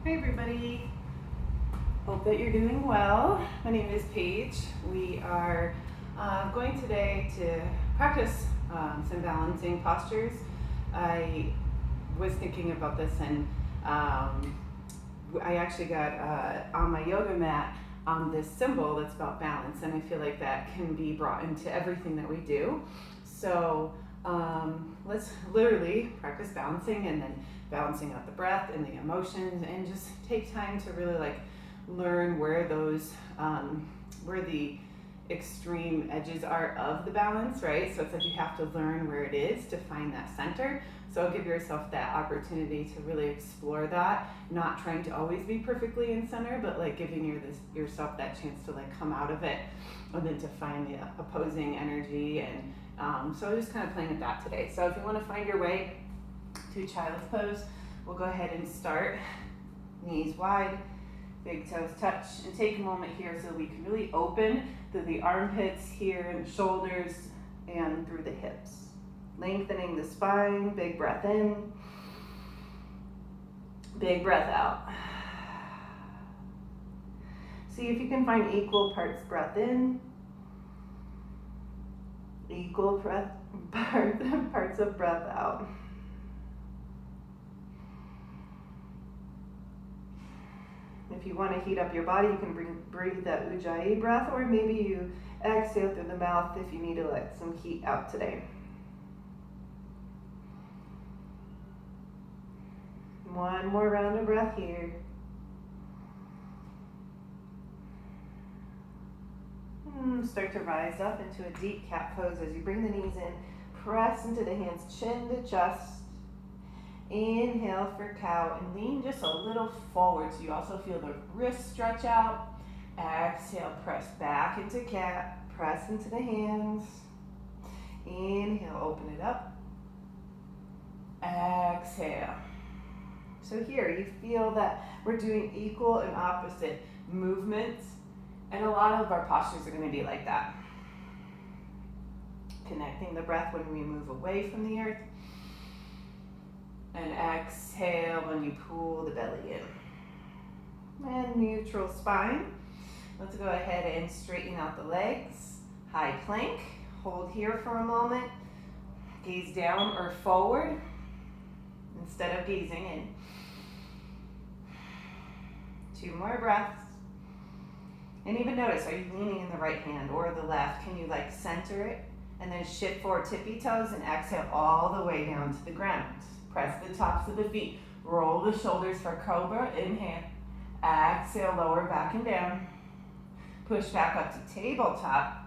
Hi everybody, hope that you're doing well. My name is Paige. We are going today to practice some balancing postures. I was thinking about this and I actually got on my yoga mat this symbol that's about balance, and I feel like that can be brought into everything that we do. So let's literally practice balancing and then balancing out the breath and the emotions, and just take time to really learn where those where the extreme edges are of the balance, right? So it's like you have to learn where it is to find that center. So give yourself that opportunity to really explore that, not trying to always be perfectly in center, but giving yourself that chance to come out of it and then to find the opposing energy. And so just kind of playing with that today. So if you want to find your way to child's pose, we'll go ahead and start. Knees wide, big toes touch, and take a moment here so we can really open through the armpits here and the shoulders and through the hips. Lengthening the spine, big breath in, big breath out. See if you can find equal parts breath in, equal parts of breath out. If you want to heat up your body, you can breathe that Ujjayi breath, or maybe you exhale through the mouth if you need to let some heat out today. One more round of breath here. Start to rise up into a deep cat pose as you bring the knees in. Press into the hands, chin to chest. Inhale for cow and lean just a little forward so you also feel the wrists stretch out. Exhale, press back into cat. Press into the hands. Inhale, open it up. Exhale. So here you feel that we're doing equal and opposite movements, and a lot of our postures are going to be like that. Connecting the breath when we move away from the earth, and exhale when you pull the belly in. And neutral spine. Let's go ahead and straighten out the legs. High plank. Hold here for a moment. Gaze down or forward instead of gazing in. 2 more breaths. And even notice, are you leaning in the right hand or the left? Can you center it? And then shift forward, tippy toes, and exhale all the way down to the ground. Press the tops of the feet. Roll the shoulders for cobra. Inhale. Exhale, lower back and down. Push back up to tabletop.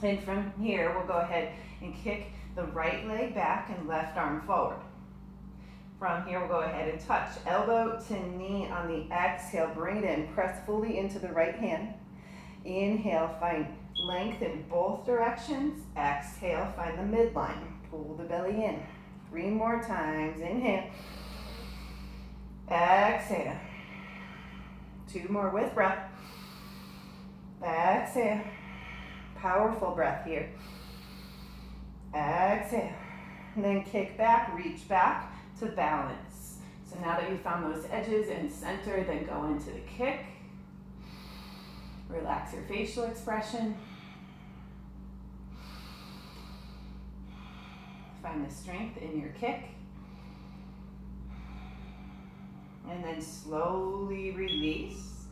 And from here, we'll go ahead and kick the right leg back and left arm forward. From here, we'll go ahead and touch elbow to knee on the exhale. Bring it in. Press fully into the right hand. Inhale, find length in both directions. Exhale, find the midline. Pull the belly in. 3 more times. Inhale. Exhale. 2 more with breath. Exhale. Powerful breath here. Exhale. And then kick back, reach back to balance. So now that you've found those edges and center, then go into the kick. Relax your facial expression. Find the strength in your kick. And then slowly release.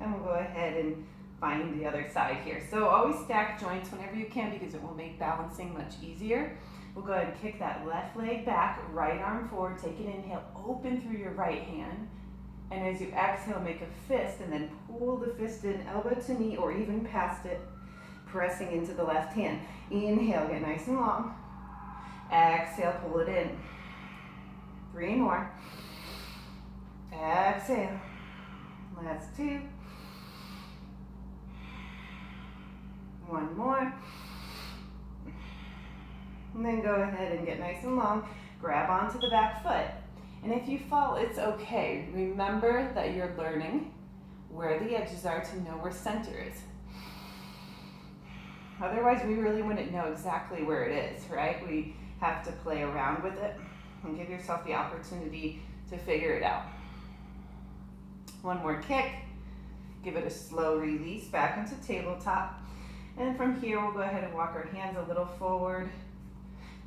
And we'll go ahead and find the other side here. So always stack joints whenever you can, because it will make balancing much easier. We'll go ahead and kick that left leg back, right arm forward, take an inhale, open through your right hand. And as you exhale, make a fist, and then pull the fist in, elbow to knee, or even past it, pressing into the left hand. Inhale, get nice and long. Exhale, pull it in. 3 more. Exhale. Last 2. 1 more. And then go ahead and get nice and long. Grab onto the back foot. And if you fall, it's okay. Remember that you're learning where the edges are to know where center is. Otherwise, we really wouldn't know exactly where it is, right? We have to play around with it and give yourself the opportunity to figure it out. One more kick. Give it a slow release back into tabletop. And from here, we'll go ahead and walk our hands a little forward.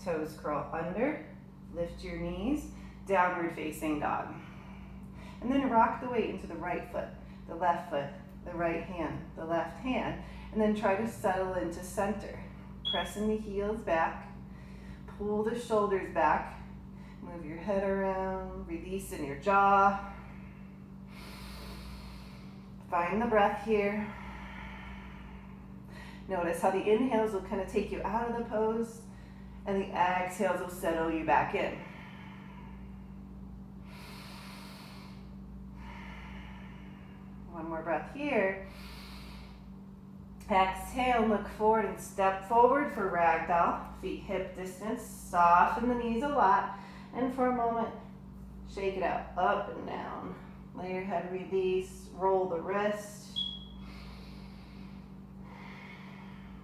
Toes curl under. Lift your knees. Downward facing dog. And then rock the weight into the right foot, the left foot, the right hand, the left hand. And then try to settle into center. Pressing the heels back. Pull the shoulders back. Move your head around. Release in your jaw. Find the breath here. Notice how the inhales will kind of take you out of the pose and the exhales will settle you back in. One more breath here. Exhale, look forward and step forward for ragdoll. Feet hip distance, soften the knees a lot. And for a moment, shake it out, up and down. Let your head release, roll the wrist.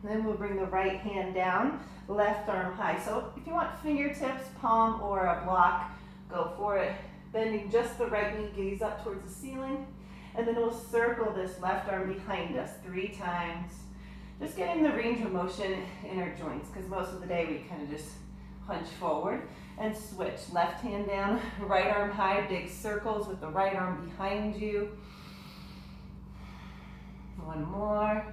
Then we'll bring the right hand down, left arm high. So if you want fingertips, palm, or a block, go for it. Bending just the right knee, gaze up towards the ceiling. And then we'll circle this left arm behind us 3 times. Just getting the range of motion in our joints, because most of the day we kind of just hunch forward. And switch, left hand down, right arm high, big circles with the right arm behind you. One more.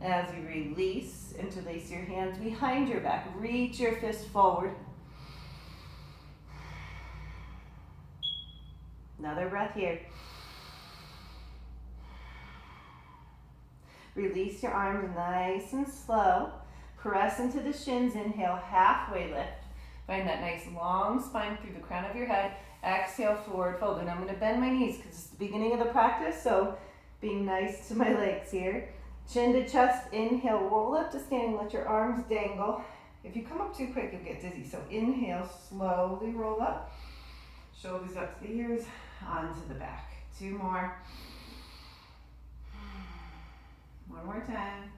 As you release, interlace your hands behind your back. Reach your fist forward. Another breath here. Release your arms nice and slow. Press into the shins, inhale, halfway lift. Find that nice long spine through the crown of your head. Exhale, forward fold. And I'm going to bend my knees because it's the beginning of the practice, so being nice to my legs here. Chin to chest, inhale, roll up to standing, let your arms dangle. If you come up too quick, you'll get dizzy. So inhale, slowly roll up. Shoulders up to the ears, onto the back. 2 more. One more time.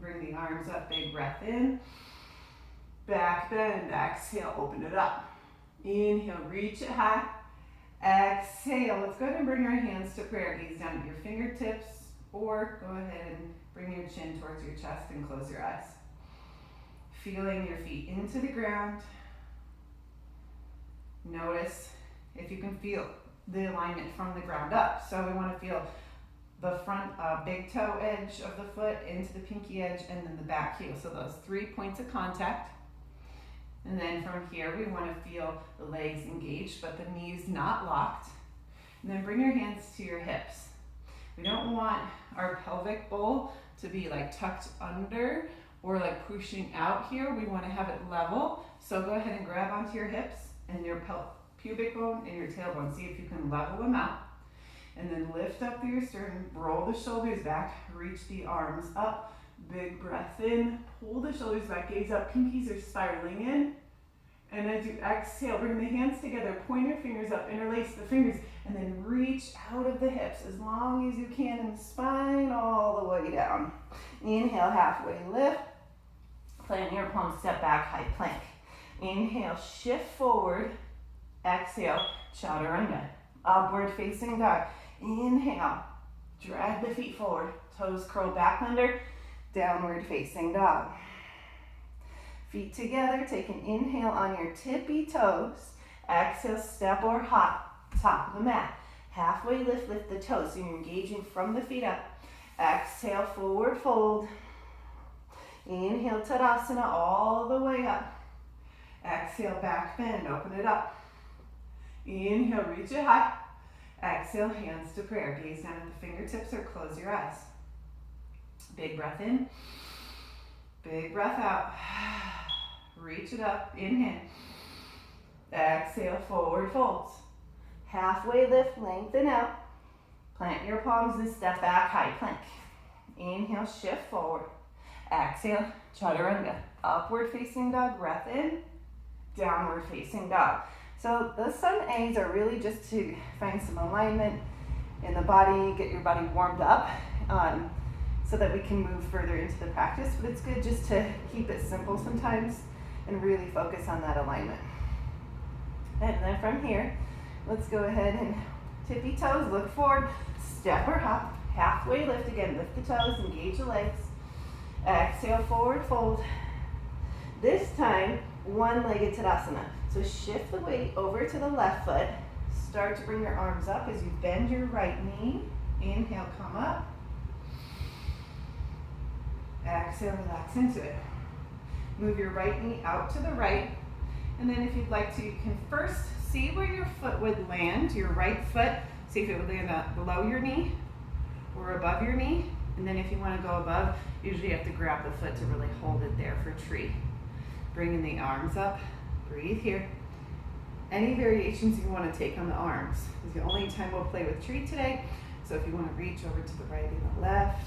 Bring the arms up, big breath in. Back bend, exhale, open it up. Inhale, reach it high. Exhale, let's go ahead and bring our hands to prayer. Gaze down at your fingertips, or go ahead and bring your chin towards your chest and close your eyes. Feeling your feet into the ground. Notice if you can feel the alignment from the ground up. So we want to feel the front big toe edge of the foot into the pinky edge and then the back heel. So those 3 points of contact. And then from here, we want to feel the legs engaged, but the knees not locked. And then bring your hands to your hips. We don't want our pelvic bowl to be like tucked under or like pushing out here. We want to have it level. So go ahead and grab onto your hips and your pubic bone and your tailbone. See if you can level them out. And then lift up through your sternum, roll the shoulders back, reach the arms up. Big breath in, pull the shoulders back, gaze up, pinkies are spiraling in. And as you exhale, bring the hands together, point your fingers up, interlace the fingers, and then reach out of the hips as long as you can and spine all the way down. Inhale, halfway lift. Plant your palms, step back, high plank. Inhale, shift forward. Exhale, chaturanga. Upward facing dog. Inhale, drag the feet forward, toes curl back under. Downward facing dog. Feet together, take an inhale on your tippy toes. Exhale, step or hop, top of the mat. Halfway lift, lift the toes. So you're engaging from the feet up. Exhale, forward fold. Inhale, Tadasana all the way up. Exhale, back bend, open it up. Inhale, reach it high. Exhale, hands to prayer. Gaze down at the fingertips or close your eyes. Big breath in, big breath out. Reach it up, inhale. Exhale, forward folds. Halfway lift, lengthen out. Plant your palms and step back, high plank. Inhale, shift forward. Exhale, chaturanga. Upward facing dog, breath in. Downward facing dog. So the Sun A's are really just to find some alignment in the body, get your body warmed up. So that we can move further into the practice, but it's good just to keep it simple sometimes and really focus on that alignment. And then from here, Let's go ahead and tippy toes, look forward, step or hop, halfway lift again, lift the toes, engage the legs. Exhale, forward fold. This time, one-legged Tadasana. So shift the weight over to the left foot. Start to bring your arms up as you bend your right knee. Inhale, come up. Exhale, relax into it. Move your right knee out to the right. And then if you'd like to, you can first see where your foot would land, your right foot. See if it would land below your knee or above your knee. And then if you want to go above, usually you have to grab the foot to really hold it there for tree. Bringing the arms up, breathe here. Any variations you want to take on the arms. This is the only time we'll play with tree today. So if you want to reach over to the right and the left,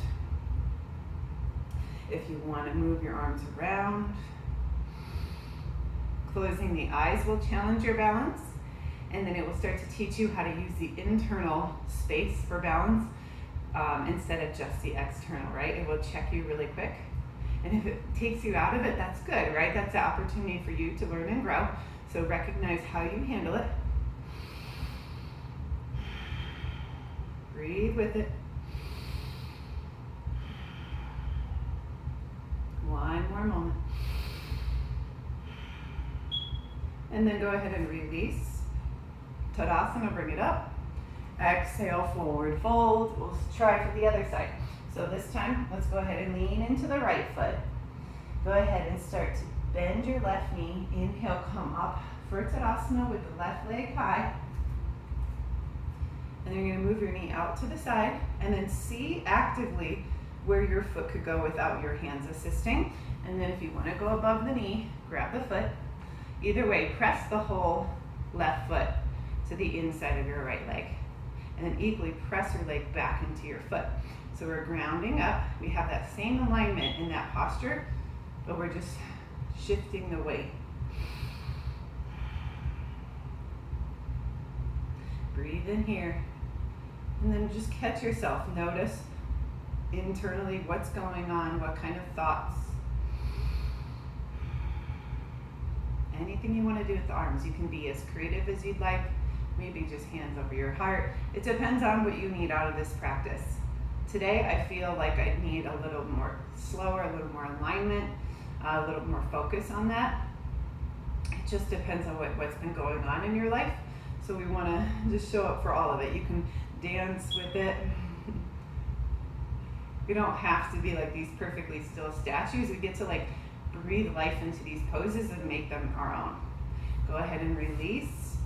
if you want to move your arms around, closing the eyes will challenge your balance, and then it will start to teach you how to use the internal space for balance instead of just the external, right? It will check you really quick. And if it takes you out of it, that's good, right? That's the opportunity for you to learn and grow. So recognize how you handle it. Breathe with it. One more moment. And then go ahead and release. Tadasana, bring it up. Exhale, forward fold. We'll try for the other side. So this time, let's go ahead and lean into the right foot. Go ahead and start to bend your left knee. Inhale, come up for Tadasana with the left leg high. And then you're going to move your knee out to the side and then see actively where your foot could go without your hands assisting. And then if you want to go above the knee, grab the foot. Either way, press the whole left foot to the inside of your right leg. And then equally press your leg back into your foot. So we're grounding up. We have that same alignment in that posture, but we're just shifting the weight. Breathe in here. And then just catch yourself. Notice internally what's going on, what kind of thoughts. Anything you want to do with the arms. You can be as creative as you'd like. Maybe just hands over your heart. It depends on what you need out of this practice. Today, I feel like I need a little more slower, a little more alignment, a little more focus on that. It just depends on what's been going on in your life. So we want to just show up for all of it. You can dance with it. We don't have to be like these perfectly still statues. We get to like breathe life into these poses and make them our own. Go ahead and release.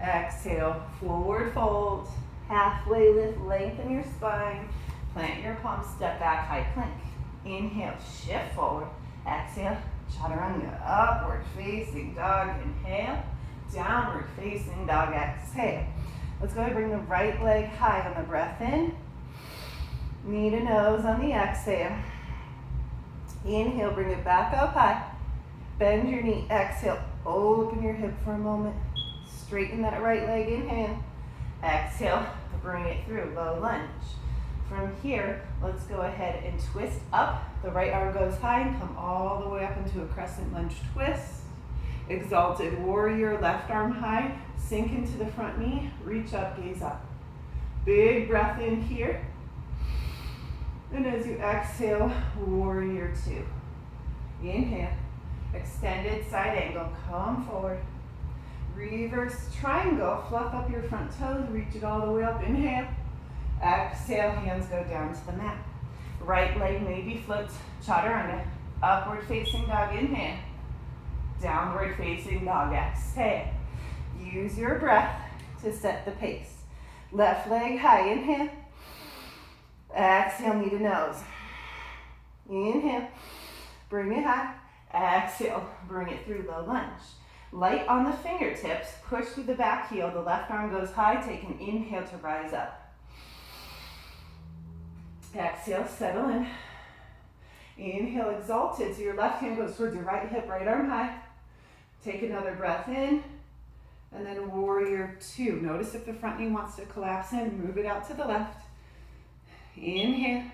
Exhale, forward fold. Halfway lift, lengthen your spine. Plant your palms, step back, high plank. Inhale, shift forward. Exhale, chaturanga, upward facing dog. Inhale, downward facing dog. Exhale. Let's go ahead and bring the right leg high on the breath in. Knee to nose on the exhale. Inhale, bring it back up high. Bend your knee, exhale, open your hip for a moment. Straighten that right leg, inhale. Exhale, bring it through, low lunge. From here, let's go ahead and twist up. The right arm goes high and come all the way up into a crescent lunge twist. Exalted warrior, left arm high, sink into the front knee, reach up, gaze up. Big breath in here. And as you exhale, warrior two. Inhale, extended side angle, come forward. Reverse triangle, fluff up your front toes, reach it all the way up, inhale. Exhale, hands go down to the mat. Right leg maybe floats, chaturanga. Upward facing dog, inhale. Downward facing dog, exhale. Use your breath to set the pace. Left leg high, inhale. Exhale, knee to nose. Inhale, bring it high. Exhale, bring it through, low lunge. Light on the fingertips, push through the back heel. The left arm goes high, take an inhale to rise up. Exhale, settle in. Inhale, exalted. So your left hand goes towards your right hip, right arm high. Take another breath in. And then warrior two. Notice if the front knee wants to collapse in, move it out to the left. Inhale.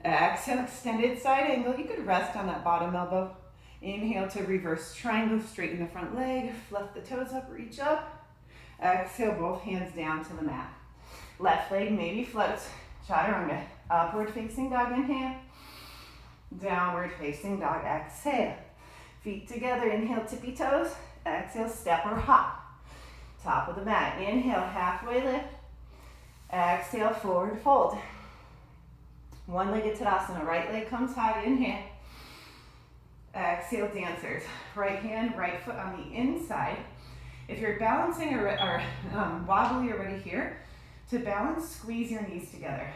Exhale, extended side angle. You could rest on that bottom elbow. Inhale to reverse triangle, straighten the front leg, fluff the toes up, reach up. Exhale, both hands down to the mat. Left leg maybe floats. Chaturanga. Upward facing dog, inhale. Downward facing dog, exhale. Feet together, inhale, tippy toes. Exhale, step or hop. Top of the mat. Inhale, halfway lift. Exhale, forward fold. One-legged Tadasana. Right leg comes high, inhale. Exhale, dancers. Right hand, right foot on the inside. If you're balancing or wobbly already here, to balance, squeeze your knees together.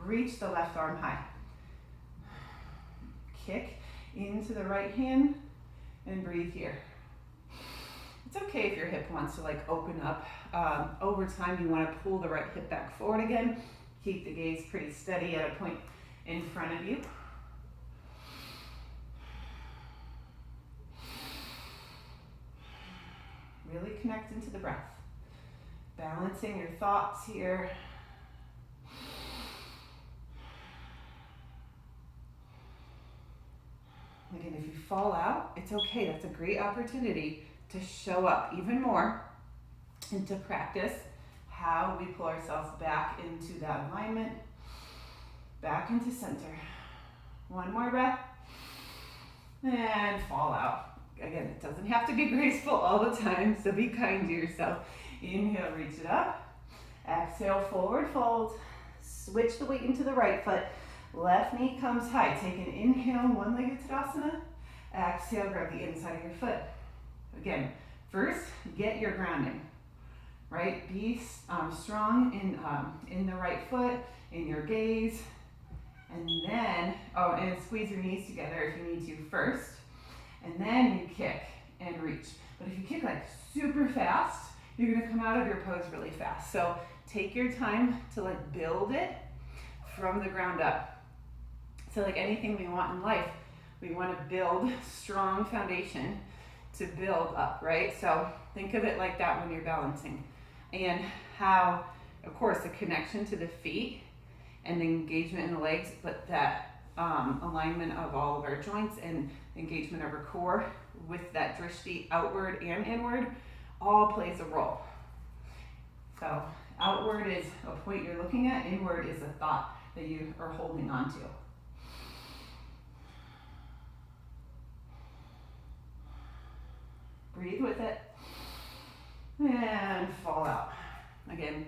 Reach the left arm high. Kick into the right hand and breathe here. It's okay if your hip wants to like open up. Over time, you want to pull the right hip back forward again. Keep the gaze pretty steady at a point in front of you. Really connect into the breath. Balancing your thoughts here. Again, if you fall out, it's okay. That's a great opportunity to show up even more and to practice how we pull ourselves back into that alignment, back into center. One more breath and fall out. Again, it doesn't have to be graceful all the time, so be kind to yourself. Inhale, reach it up. Exhale, forward fold. Switch the weight into the right foot. Left knee comes high. Take an inhale, one-legged Tadasana. Exhale, grab the inside of your foot. Again, first, get your grounding, right? Be strong in the right foot, in your gaze. And then, and squeeze your knees together if you need to first. And then you kick and reach. But if you kick like super fast, you're gonna come out of your pose really fast. So take your time to like build it from the ground up. So like anything we want in life, we want to build strong foundation to build up, right? So think of it like that when you're balancing. And how, of course, the connection to the feet and the engagement in the legs, but that alignment of all of our joints and engagement of our core with that drishti outward and inward all plays a role. So outward is a point you're looking at, inward is a thought that you are holding on to. Breathe with it and fall out. Again,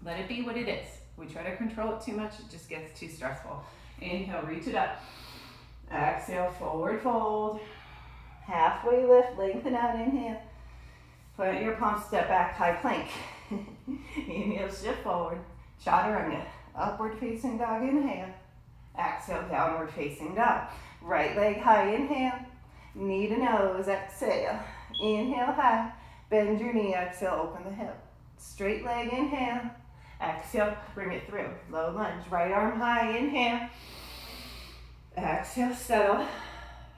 let it be what it is. We try to control it too much, it just gets too stressful. Inhale, reach it up. Exhale, forward fold. Halfway lift, lengthen out, inhale. Plant your palms, step back, high plank. Inhale, shift forward. Chaturanga, upward facing dog, inhale. Exhale, downward facing dog. Right leg high, inhale. Knee to nose, exhale. Inhale, high. Bend your knee, exhale, open the hip. Straight leg, inhale. Exhale, bring it through. Low lunge, right arm high, inhale. Exhale, settle.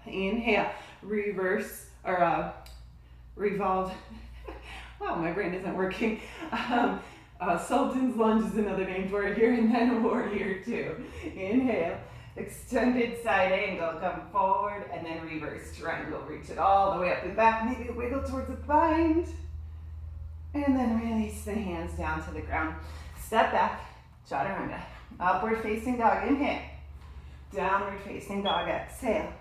Inhale, reverse, or revolve. Wow, my brain isn't working. Sultan's lunge is another name for it here, and then warrior two. Inhale, extended side angle, come forward, and then reverse triangle. Reach it all the way up and back, maybe wiggle towards the bind. And then release the hands down to the ground. Step back, chaturanga. Upward facing dog, inhale. Downward facing dog, exhale.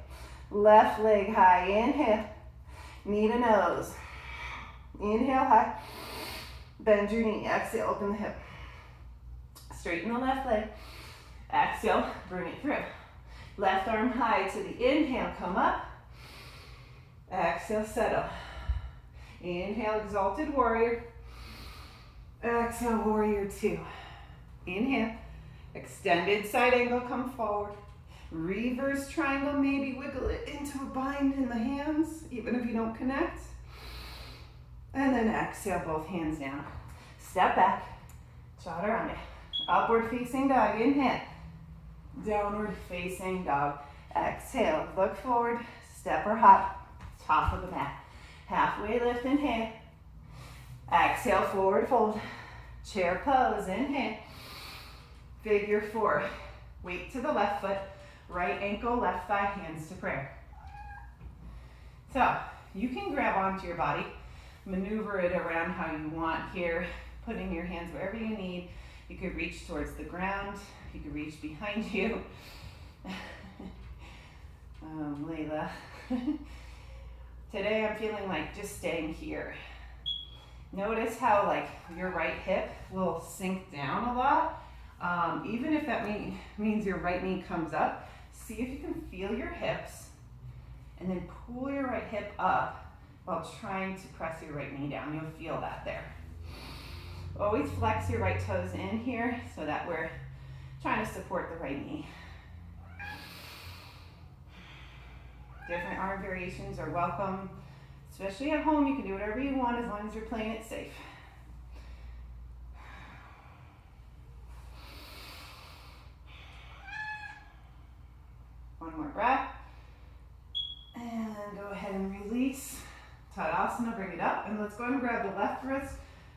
Left leg high, inhale. Knee to nose. Inhale, high. Bend your knee, exhale, open the hip. Straighten the left leg. Exhale, bring it through. Left arm high to the inhale, come up. Exhale, settle. Inhale, exalted warrior. Exhale, warrior two. Inhale, extended side angle, come forward. Reverse triangle, maybe wiggle it into a bind in the hands, even if you don't connect. And then exhale, both hands down. Step back, chaturanga. Upward facing dog, inhale. Downward facing dog. Exhale, look forward, step or hop, top of the mat. Halfway lift, inhale. Exhale, forward fold. Chair pose, inhale. Figure four. Weight to the left foot, right ankle, left thigh, hands to prayer. So, you can grab onto your body maneuver it around how you want here, putting your hands wherever you need. You could reach towards the ground, you could reach behind you. Layla. Today I'm feeling like just staying here. Notice how like your right hip will sink down a lot. Even if that means your right knee comes up, see if you can feel your hips and then pull your right hip up while trying to press your right knee down. You'll feel that there. Always flex your right toes in here so that we're trying to support the right knee. Different arm variations are welcome, especially at home. You can do whatever you want as long as you're playing it safe. One more breath. And go ahead and release. Tadasana, bring it up. And let's go ahead and grab the left wrist,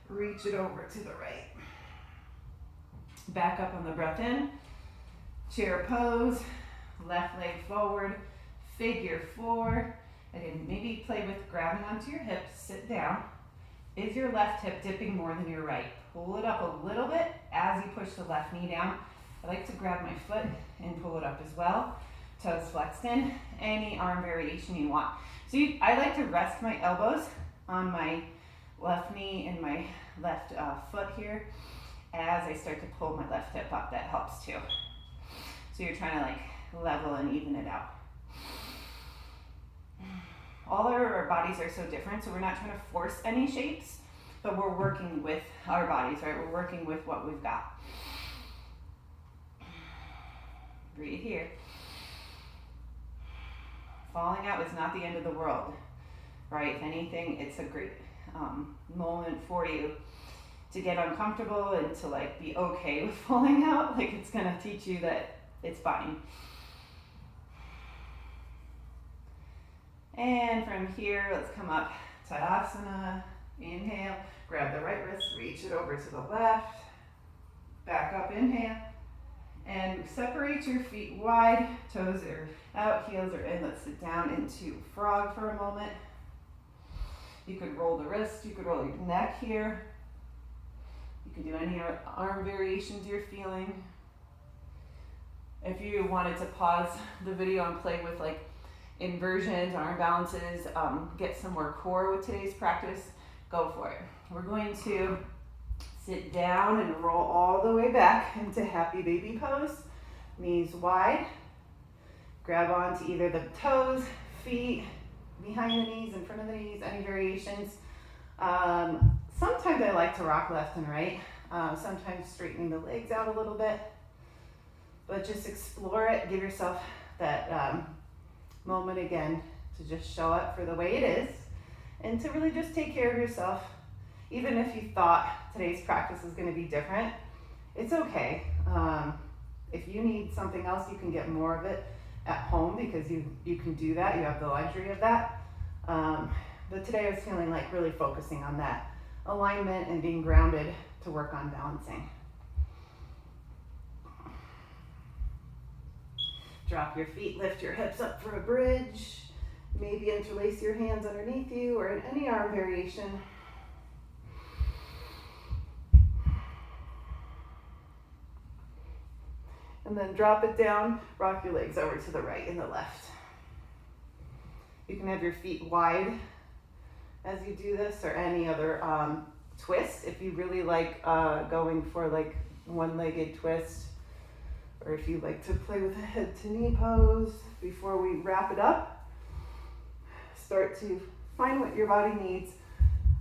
reach it over to the right. Back up on the breath in. Chair pose, left leg forward, figure four. Again, maybe play with grabbing onto your hips, sit down. Is your left hip dipping more than your right? Pull it up a little bit as you push the left knee down. I like to grab my foot and pull it up as well. Toes flexed in, any arm variation you want. So I like to rest my elbows on my left knee and my left foot here as I start to pull my left hip up. That helps too. So you're trying to like level and even it out. All of our bodies are so different, so we're not trying to force any shapes, but we're working with our bodies, right? We're working with what we've got. Breathe here. Falling out is not the end of the world, right? If anything, it's a great moment for you to get uncomfortable and to like be okay with falling out. Like it's gonna teach you that it's fine. And from here, let's come up, Tadasana, inhale, grab the right wrist, reach it over to the left, back up, inhale, and separate your feet wide, toes are out, heels are in. Let's sit down into frog for a moment. You could roll the wrist, you could roll your neck here. You could do any arm variations you're feeling. If you wanted to pause the video and play with like inversions, arm balances, get some more core with today's practice, go for it. We're going to sit down and roll all the way back into happy baby pose. Knees wide. Grab onto either the toes, feet, behind the knees, in front of the knees, any variations. Sometimes I like to rock left and right. Sometimes straightening the legs out a little bit. But just explore it. Give yourself that moment again to just show up for the way it is and to really just take care of yourself. Even if you thought today's practice was going to be different, it's okay. If you need something else, you can get more of it at home because you can do that. You have the luxury of that. But today I was feeling like really focusing on that alignment and being grounded to work on balancing. Drop your feet, lift your hips up for a bridge. Maybe interlace your hands underneath you or in any arm variation. And then drop it down, rock your legs over to the right and the left. You can have your feet wide as you do this or any other twist. If you really like going for like one-legged twist, or if you like to play with a head to knee pose before we wrap it up, start to find what your body needs.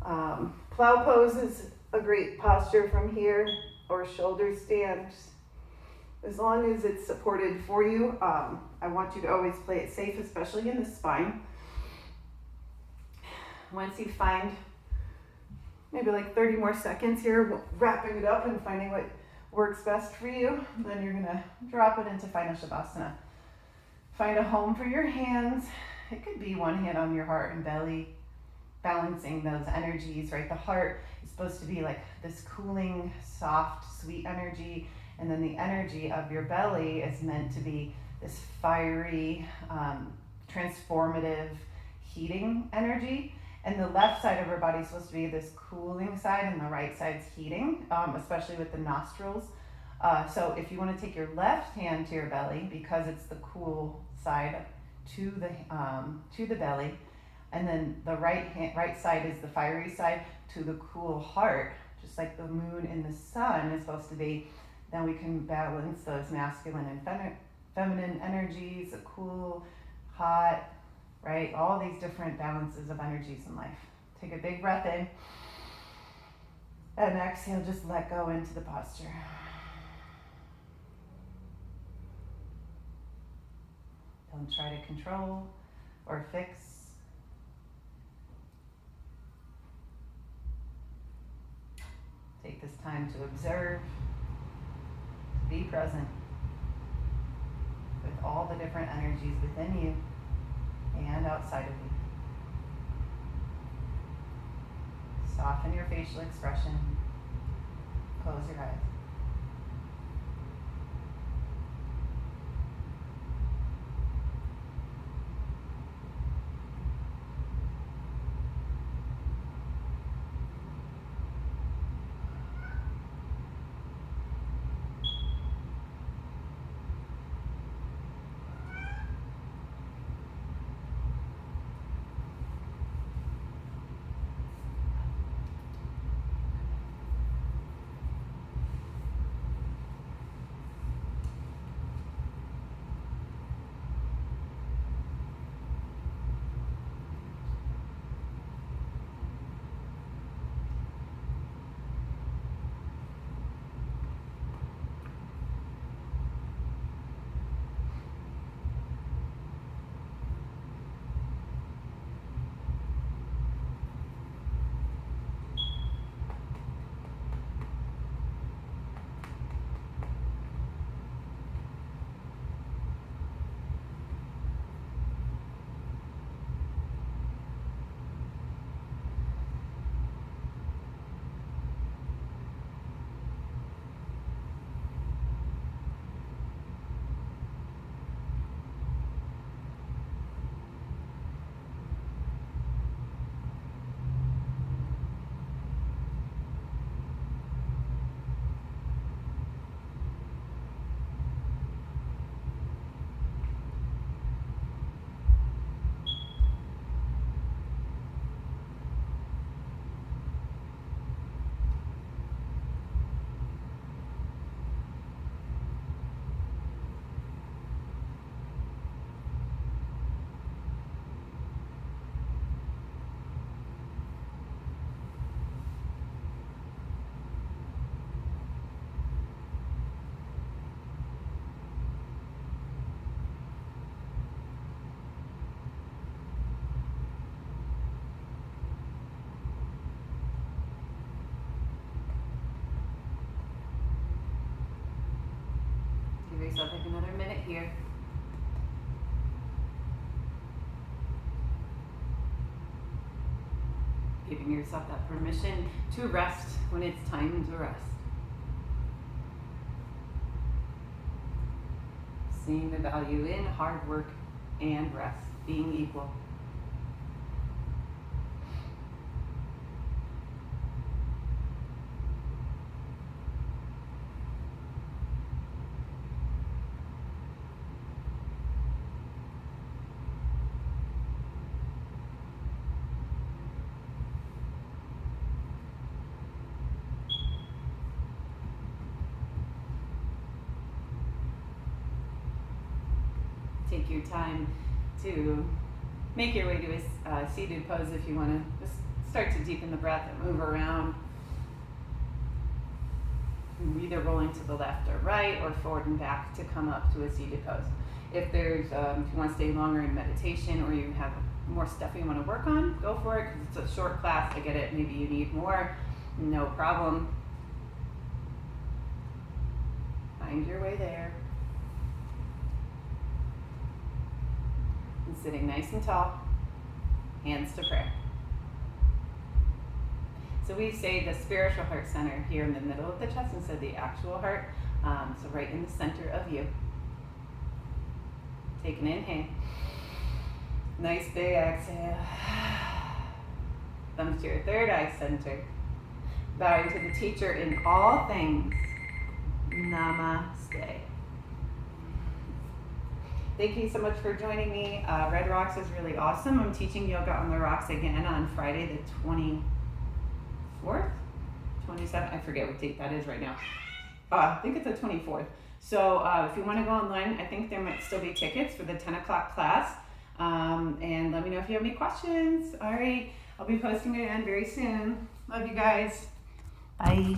Plow pose is a great posture from here, or shoulder stands. As long as it's supported for you, I want you to always play it safe, especially in the spine. Once you find maybe like 30 more seconds here, wrapping it up and finding what works best for you, then you're gonna drop it into Final Shavasana. Find a home for your hands. It could be one hand on your heart and belly, balancing those energies, right? The heart is supposed to be like this cooling, soft, sweet energy, and then the energy of your belly is meant to be this fiery, transformative, heating energy. And the left side of our body is supposed to be this cooling side, and the right side's heating, especially with the nostrils. So if you want to take your left hand to your belly, because it's the cool side, to the belly, and then the right side is the fiery side to the cool heart, just like the moon and the sun is supposed to be. Then we can balance those masculine and feminine energies, the cool, hot, right? All these different balances of energies in life. Take a big breath in, and exhale, just let go into the posture. Don't try to control or fix. Take this time to observe, to be present with all the different energies within you and outside of you. Soften your facial expression. Close your eyes. Give yourself like another minute here. Giving yourself that permission to rest when it's time to rest. Seeing the value in hard work and rest being equal. Take your time to make your way to a seated pose if you want to just start to deepen the breath and move around. Either rolling to the left or right or forward and back to come up to a seated pose. If there's, if you want to stay longer in meditation or you have more stuff you want to work on, go for it because it's a short class. I get it. Maybe you need more. No problem. Find your way there. And sitting nice and tall, hands to prayer. So we say the spiritual heart center here in the middle of the chest instead of the actual heart. So right in the center of you. Take an inhale. Nice big exhale. Thumbs to your third eye center. Bowing to the teacher in all things. Namaste. Thank you so much for joining me. Red Rocks is really awesome. I'm teaching yoga on the rocks again on Friday the 24th? 27th? I forget what date that is right now. I think it's the 24th. So if you want to go online, I think there might still be tickets for the 10 o'clock class. And let me know if you have any questions. All right, I'll be posting it again very soon. Love you guys. Bye.